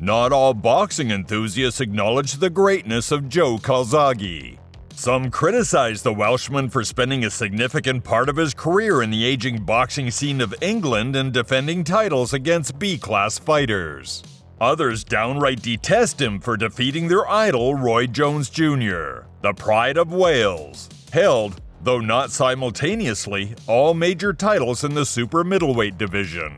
Not all boxing enthusiasts acknowledge the greatness of Joe Calzaghe. Some criticize the Welshman for spending a significant part of his career in the aging boxing scene of England and defending titles against B-class fighters. Others downright detest him for defeating their idol Roy Jones Jr., the pride of Wales, held, though not simultaneously, all major titles in the super middleweight division.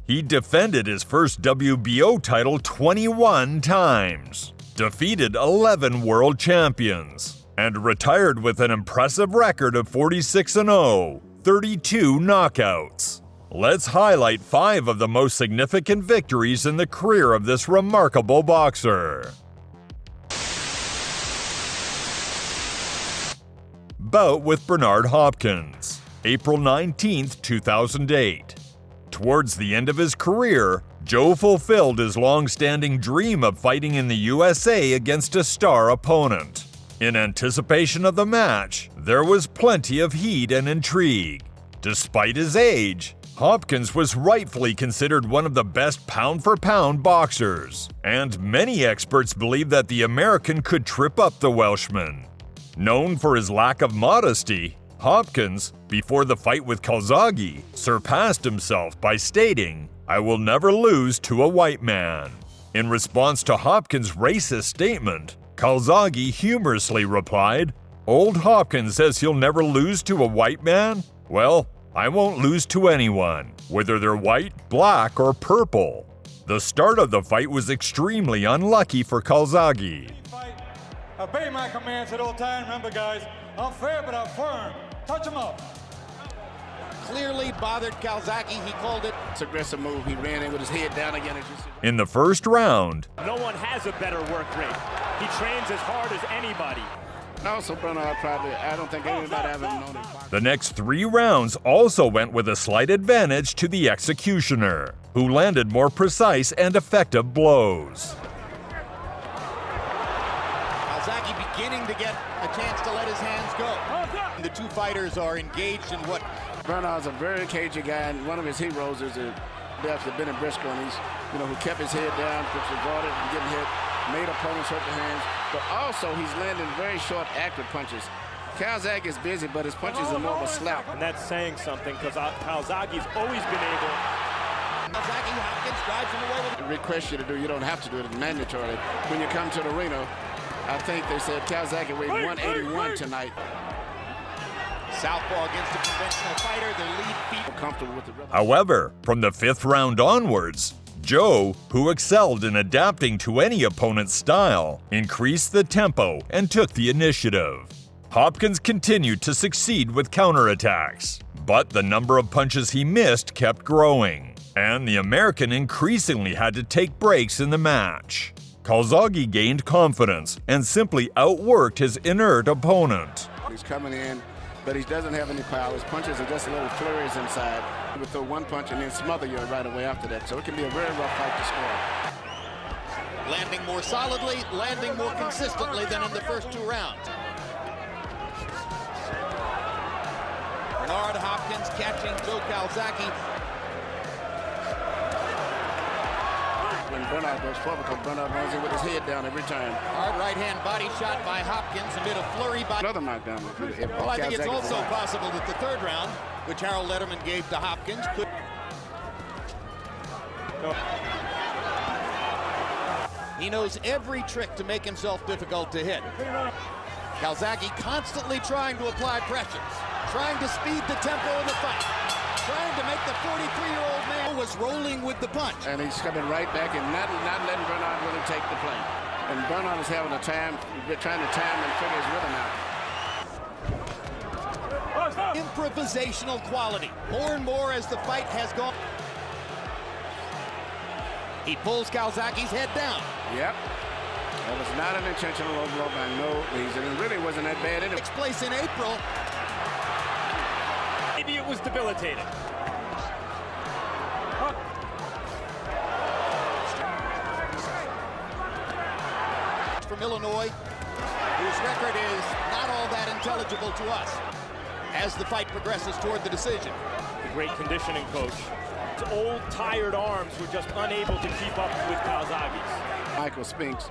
He defended his first WBO title 21 times, defeated 11 world champions, and retired with an impressive record of 46-0, 32 knockouts. Let's highlight 5 of the most significant victories in the career of this remarkable boxer. Bout with Bernard Hopkins, April 19, 2008. Towards the end of his career, Joe fulfilled his long-standing dream of fighting in the USA against a star opponent. In anticipation of the match, there was plenty of heat and intrigue. Despite his age, Hopkins was rightfully considered one of the best pound-for-pound boxers, and many experts believe that the American could trip up the Welshman. Known for his lack of modesty, Hopkins, before the fight with Calzaghe, surpassed himself by stating, "I will never lose to a white man." In response to Hopkins' racist statement, Calzaghe humorously replied, "Old Hopkins says he'll never lose to a white man? Well, I won't lose to anyone, whether they're white, black, or purple." The start of the fight was extremely unlucky for Calzaghe. Obey my commands at all times. Remember, guys, I'm fair but I'm firm. Touch him up. Clearly bothered Calzaghe. He called it. It's an aggressive move. He ran in with his head down again. In the first round, no one has a better work rate. He trains as hard as anybody. Also, Bernard I don't think anybody ever known him. The next 3 rounds also went with a slight advantage to the executioner, who landed more precise and effective blows. Calzaghe beginning to get a chance to let his hands go. The two fighters are engaged in what? Bernard's a very cagey guy, and one of his heroes is Benny Briscoe, and he's, who kept his head down, which avoided from getting hit, made opponents hurt their hands, but also he's landing very short, accurate punches. Calzaghe is busy, but his punches are more of a slap. And that's saying something, because Calzaghe's always been able. Calzaghe, Hopkins drives him away with. It requests you to do, you don't have to do it mandatorily. When you come to the arena, I think they said Calzaghe weighed 181 tonight. Southpaw against a conventional fighter, their lead feet. Comfortable with the rhythm. However, from the 5th round onwards, Joe, who excelled in adapting to any opponent's style, increased the tempo and took the initiative. Hopkins continued to succeed with counterattacks, but the number of punches he missed kept growing, and the American increasingly had to take breaks in the match. Calzaghe gained confidence and simply outworked his inert opponent. He's coming in, but he doesn't have any power. His punches are just a little flurries inside. He would throw one punch and then smother you right away after that. So it can be a very rough fight to score. Landing more solidly, landing more consistently than in the first 2 rounds. Bernard Hopkins catching Joe Calzaghe. When Bernard goes forward, because Bernard runs in with his head down every time. Hard right-hand body shot by Hopkins amid a flurry by... Another knockdown. Well, I think it's also possible that the 3rd round, which Harold Letterman gave to Hopkins, could... He knows every trick to make himself difficult to hit. Calzaghe constantly trying to apply pressures, trying to speed the tempo of the fight, trying to make the 43-year-old man was rolling with the punch. And he's coming right back and not letting Bernard really take the play. And Bernard is having a time, trying to time and figure his rhythm out. Improvisational quality, more and more as the fight has gone. He pulls Calzaghe's head down. Yep. That was not an intentional low blow by no reason. It really wasn't that bad. Takes place in April. Maybe it was debilitating. From Illinois, whose record is not all that intelligible to us as the fight progresses toward the decision. The great conditioning coach. His old, tired arms were just unable to keep up with Calzaghe's. Michael Spinks.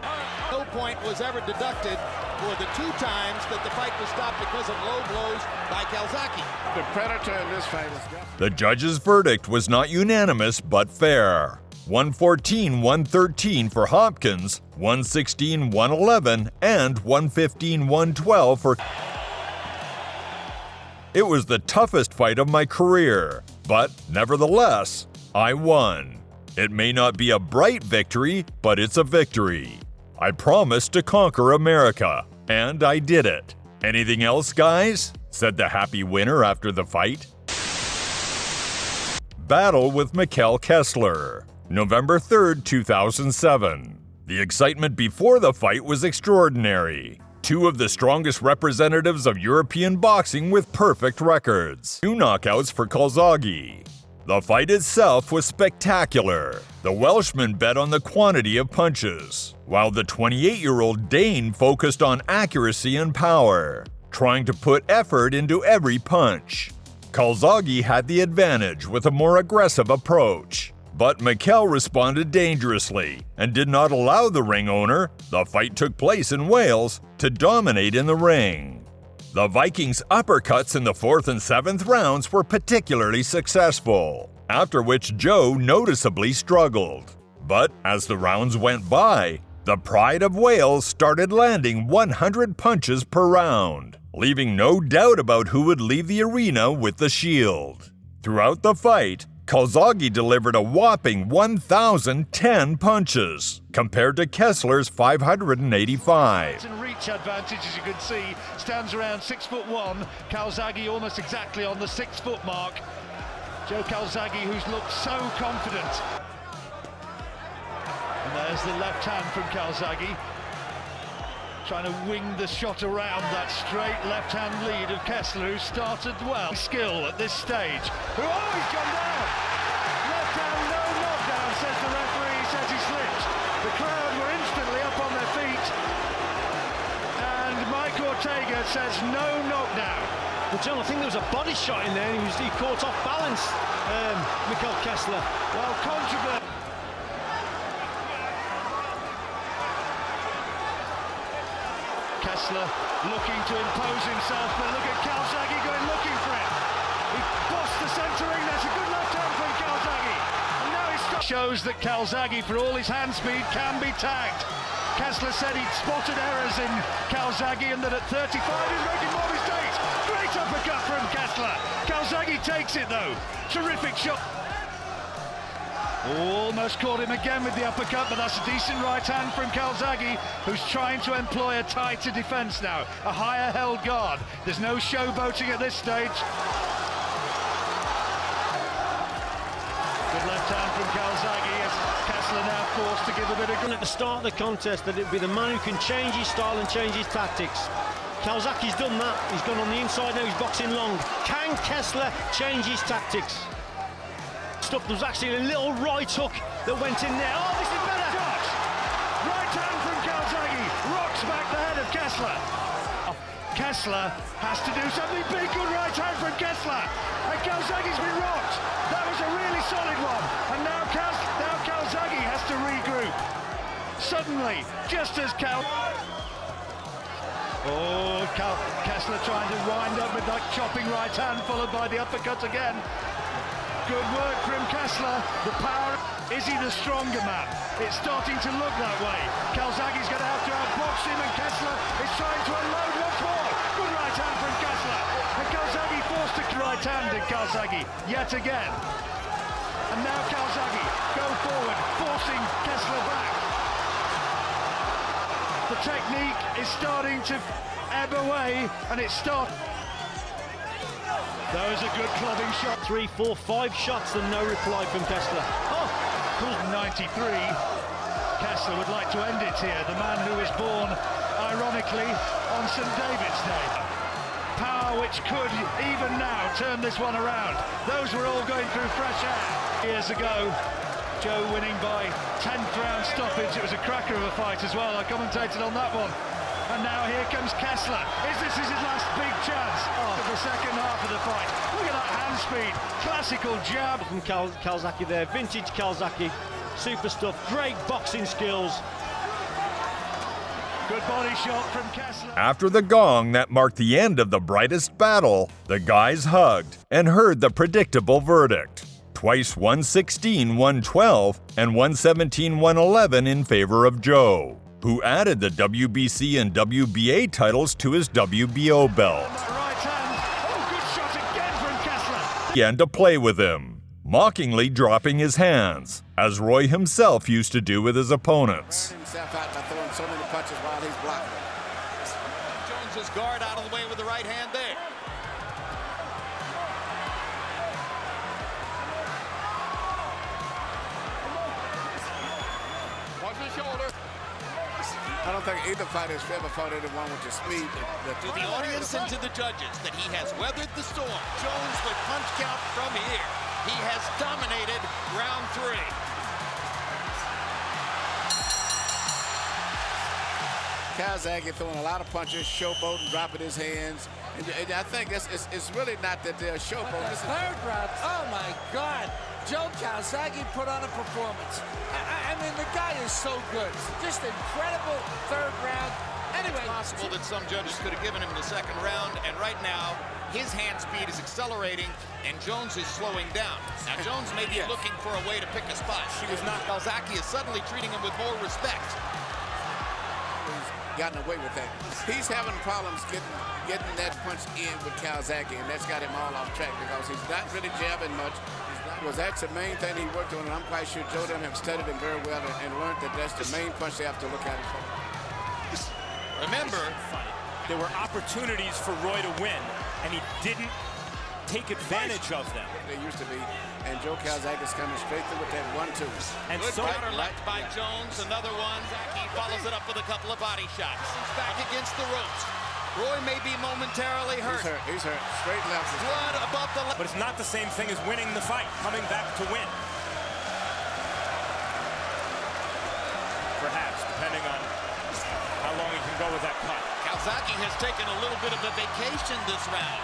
No point was ever deducted for the 2 times that the fight was stopped because of low blows by Calzaghe. The predator in this fight is definitely... The judge's verdict was not unanimous but fair. 114-113 for Hopkins, 116-111, and 115-112 for... It was the toughest fight of my career, but nevertheless, I won. It may not be a bright victory, but it's a victory. I promised to conquer America, and I did it. Anything else, guys? Said the happy winner after the fight. Battle with Mikkel Kessler, November 3rd, 2007. The excitement before the fight was extraordinary. 2 of the strongest representatives of European boxing with perfect records. 2 knockouts for Calzaghe. The fight itself was spectacular. The Welshman bet on the quantity of punches, while the 28-year-old Dane focused on accuracy and power, trying to put effort into every punch. Calzaghe had the advantage with a more aggressive approach, but Mikkel responded dangerously and did not allow the ring owner, the fight took place in Wales, to dominate in the ring. The Vikings' uppercuts in the 4th and 7th rounds were particularly successful, after which Joe noticeably struggled. But as the rounds went by, the Pride of Wales started landing 100 punches per round, leaving no doubt about who would leave the arena with the shield. Throughout the fight, Calzaghe delivered a whopping 1,010 punches, compared to Kessler's 585. And reach advantage, as you can see, stands around 6'1". Calzaghe almost exactly on the 6-foot mark. Joe Calzaghe, who's looked so confident. And there's the left hand from Calzaghe, trying to wing the shot around that straight left-hand lead of Kessler, who started well. Skill at this stage. He's gone down! Left hand, no knockdown, says the referee. He says he slipped. The crowd were instantly up on their feet. And Mike Ortega says no knockdown. Well, John, I think there was a body shot in there. He caught off balance, Mikkel Kessler. Well, controversial. Kessler looking to impose himself, but look at Calzaghe going looking for it. He bossed the centre ring. That's a good left hand from Calzaghe. And now he shows that Calzaghe, for all his hand speed, can be tagged. Kessler said he'd spotted errors in Calzaghe and that at 35 he's making more mistakes. Great uppercut from Kessler. Calzaghe takes it though. Terrific shot. Almost caught him again with the uppercut, but that's a decent right hand from Calzaghe, who's trying to employ a tighter defence now, a higher held guard. There's no showboating at this stage. Good left hand from Calzaghe as Kessler now forced to give a bit of... At the start of the contest, that it'd be the man who can change his style and change his tactics. Calzaghe's done that. He's gone on the inside, now he's boxing long. Can Kessler change his tactics? There was actually a little right hook that went in there. Oh, this is better! Shot. Right hand from Calzaghe rocks back the head of Kessler. Kessler has to do something big. Good right hand from Kessler. And Calzaghe's been rocked. That was a really solid one. And now Calzaghe has to regroup. Suddenly, just as Kessler trying to wind up with that chopping right hand, followed by the uppercut again. Good work from Kessler. The power. Is he the stronger man? It's starting to look that way. Calzaghe's going to have to outbox him, and Kessler is trying to unload once more. Good right hand from Kessler. And Calzaghe forced a right hand in Calzaghe yet again. And now Calzaghe go forward, forcing Kessler back. The technique is starting to ebb away, and it starts. That was a good clubbing shot. 3, 4, 5 shots and no reply from Kessler. Oh, 93. Kessler would like to end it here. The man who was born, ironically, on St. David's Day. Power which could, even now, turn this one around. Those were all going through fresh air. Years ago, Joe winning by 10th round stoppage. It was a cracker of a fight as well. I commentated on that one. And now here comes Kessler. Is this his last big chance of the second half of the fight? Look at that hand speed. Classical jab. From Calzaghe there. Vintage Calzaghe. Super stuff. Great boxing skills. Good body shot from Kessler. After the gong that marked the end of the brightest battle, the guys hugged and heard the predictable verdict. Twice 116-112 and 117-111 in favor of Joe, who added the WBC and WBA titles to his WBO belt. Right hand. Oh, good shot again from Kessler. Began to play with him, mockingly dropping his hands, as Roy himself used to do with his opponents. Himself out by throwing so many punches while he's blocking. Jones's guard out of the way with the right hand there. Watch his shoulder. I don't think either fighter has ever fought anyone with the speed. To the audience and to the judges that he has weathered the storm. Jones with punch count from here. He has dominated round 3. Calzaghe throwing a lot of punches, showboating, dropping his hands. And I think it's really not that they're showboating. The third round, oh my God. Joe Calzaghe put on a performance. I mean, the guy is so good. Just incredible third round. Anyway. It's possible that some judges could have given him the second round, and right now, his hand speed is accelerating, and Jones is slowing down. Now, Jones may be looking for a way to pick a spot. She was not. Calzaghe is suddenly treating him with more respect. He's gotten away with that. He's having problems getting that punch in with Calzaghe, and that's got him all off track because he's not really jabbing much. That's the main thing he worked on, and I'm quite sure Joe and them have studied him very well and learned that that's the main punch they have to look at it for. Remember, there were opportunities for Roy to win, and he didn't take advantage of them. They used to be, and Joe Calzaghe is coming straight through with that 1-2. And good counter left by Jones, another one. He follows it up with a couple of body shots. He's back against the ropes. Roy may be momentarily hurt. He's hurt. Straight left. Blood above the left. But it's not the same thing as winning the fight, coming back to win. Perhaps, depending on how long he can go with that cut. Calzaghe has taken a little bit of a vacation this round.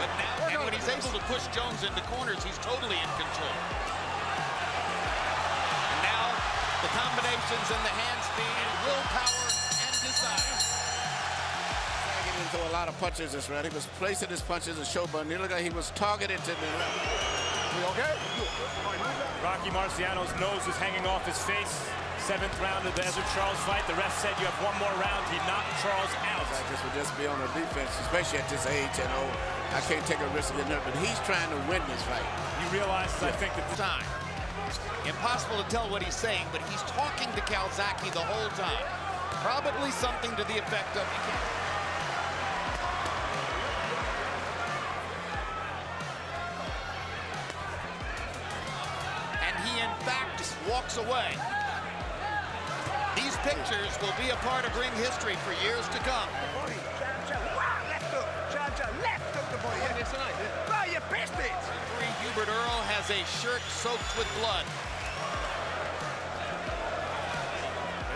But now, and when he's able to push Jones into corners, he's totally in control. And now, the combinations and the hand speed, willpower, and desire. He threw a lot of punches this round. He was placing his punches and showboating. He looked like he was targeted to the left. We okay? Rocky Marciano's nose was hanging off his face. 7th round of the Ezra Charles fight. The ref said you have one more round. He knocked Charles out. I guess would just be on the defense, especially at this age. And I can't take a risk of getting hurt, but he's trying to win this fight. He realizes, I think, that the time. Impossible to tell what he's saying, but he's talking to Calzaghe the whole time. Probably something to the effect of. Walks away. These pictures will be a part of ring history for years to come. Referee Hubert Earl has a shirt soaked with blood.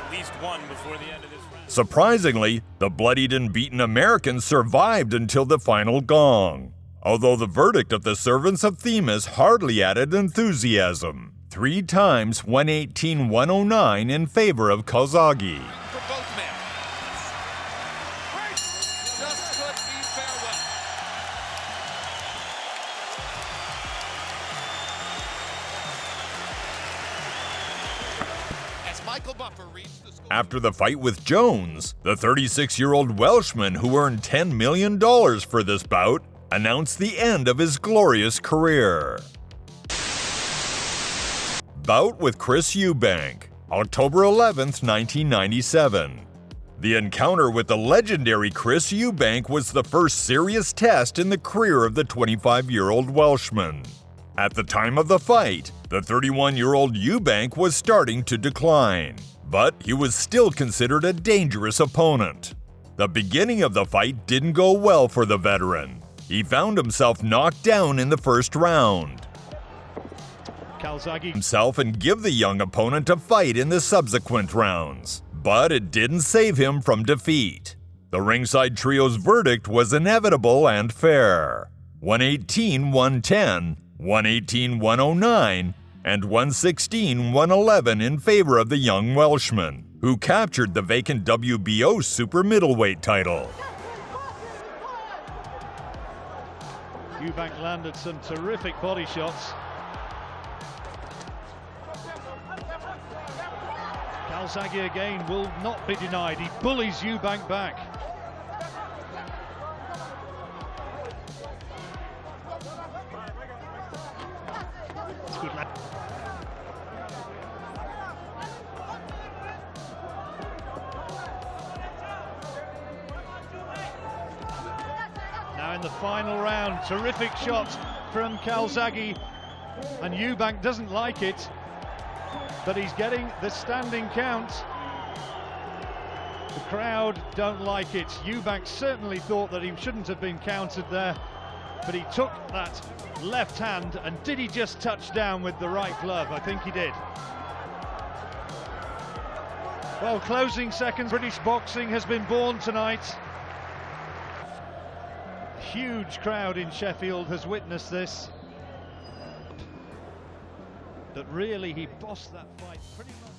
At least one before the end of this round. Surprisingly, the bloodied and beaten Americans survived until the final gong, although the verdict of the servants of Themis hardly added enthusiasm. 3 times 118-109 in favor of Calzaghe. For both men. Just could be farewell. As Michael Buffer reached the score. After the fight with Jones, the 36-year-old Welshman who earned $10 million for this bout announced the end of his glorious career. Bout with Chris Eubank, October 11th, 1997. The encounter with the legendary Chris Eubank was the first serious test in the career of the 25-year-old Welshman. At the time of the fight, the 31-year-old Eubank was starting to decline, but he was still considered a dangerous opponent. The beginning of the fight didn't go well for the veteran. He found himself knocked down in the first round. Calzaghe Himself and give the young opponent a fight in the subsequent rounds, but it didn't save him from defeat. The ringside trio's verdict was inevitable and fair: 118-110, 118-109, and 116-111 in favor of the young Welshman, who captured the vacant WBO super middleweight title. Eubank landed some terrific body shots. Calzaghe again will not be denied. He bullies Eubank back. It's good. Now in the final round, terrific shot from Calzaghe, and Eubank doesn't like it, but he's getting the standing count. The crowd don't like it. Eubank certainly thought that he shouldn't have been counted there, but he took that left hand, and did he just touch down with the right glove? I think he did. Well, closing seconds, British boxing has been born tonight. Huge crowd in Sheffield has witnessed this. But really, he bossed that fight pretty much.